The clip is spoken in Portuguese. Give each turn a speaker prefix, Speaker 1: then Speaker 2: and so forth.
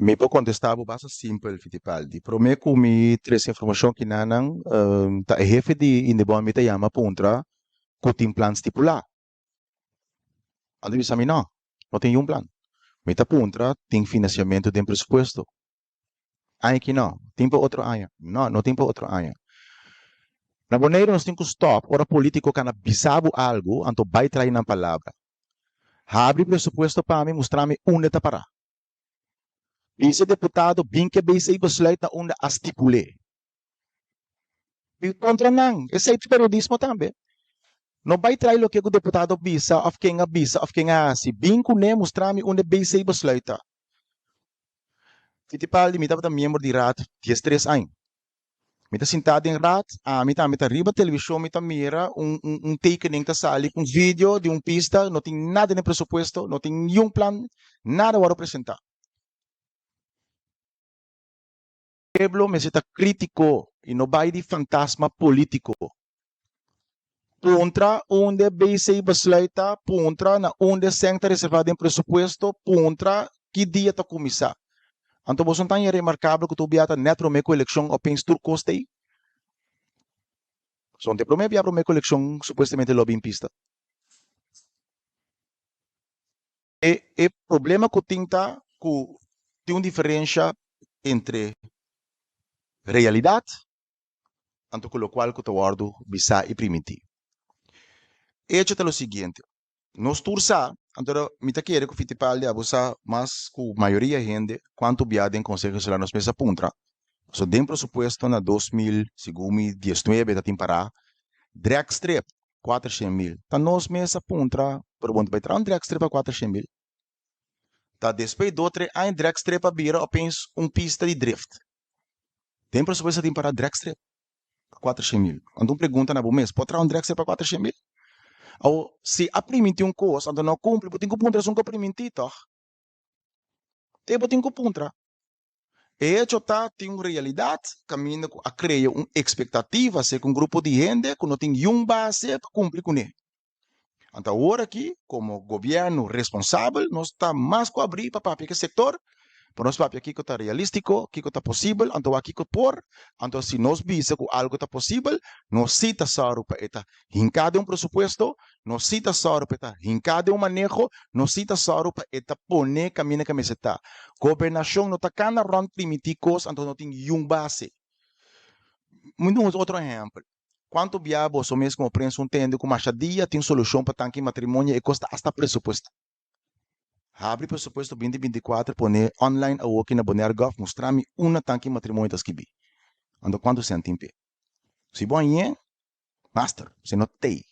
Speaker 1: Me può contestar basta simples Fittipaldi. Pro me come tres informação que nanang tá jefe de indebon me chama puntra que tem plan stipular. Ando bisa mi no, não tem um plan. Me tá puntra tem financiamento de presupuesto. Aí que não, tem para outro ano. Não, não tem para outro ano. Na boneira nós temos que stop, ora político que bisabo algo, anto vai trair na palavra. Abre presupuesto para mim, mostrar-me onde está para. Esse deputado, bem que bem sei besluit na onde astipule. E contra não, esse é periodismo também. Não vai trair o que o deputado bisa, of quem se bem que nem mostrar-me onde bem sei besluit. Fittipaldi, me estava membro de RAT, 13 anos. Me está sentado em RAT, me está riba televisão, me está mira tekening tá sali, vídeo de pista, não tem nada no presupuesto, não tem nenhum plan, nada para apresentar. O pueblo me está crítico e não vai de fantasma político. Contra onde BC besluita, contra na onde senta reservado em presupuesto, contra que dia está começar. Então, você não é remarcável que tu biata netro me coleção opens turcos aí? Só te promete abrir uma coleção supostamente lobby em pista. E problema que tinta que tem uma diferença entre realidade, anto com o qual que tu guardo bisa e primitivo. E é o seguinte, nós tursa, então, me tá querendo que o Fittipaldi abusa mais com a maioria gente, quanto biada em conselho lá nos mesa puntra. So, tem presupuesto na 2019, tá tem para dragstrip, 400.000. Tá nos mesa puntra, pero quando vai entrar um dragstrip a 400.000. Tá depois do outro, a dragstrip a vira apenas pista de drift. Tem presupuesto tem para dragstrip, 400.000. Então, pergunta na mês, pode entrar um dragstrip a 400.000? Ou se a permitir coisa, então não cumpre, tem que puntra só permitir, tá? Tem que puntra. E isso tem uma realidade, caminho a criar uma expectativa, se com um grupo de gente que não tem nenhuma base para cumprir com ele. Então, agora aqui, como governo responsável, nós estamos mais com abrir para o setor, para nós papi aqui que está realístico, que está possível, então aqui que por, então se nós visa que algo está possível, nós cita só para eta hincade presupuesto, nós cita só para eta hincade manejo, nós cita só para eta pone caminho que me está. Governação não está cana rond primiticos, então não tem nenhum base. Muito outro exemplo. Quanto viabo o mês como prensa entende que machadia tem solução para tanque matrimônio e custa hasta presupuesto. Abre presupuesto 2024, pone online a working na Bonergov, mostrar-me uma tanque matrimônio das kibi. Ando quanto se antimpe. Se bom é, master, se não tem.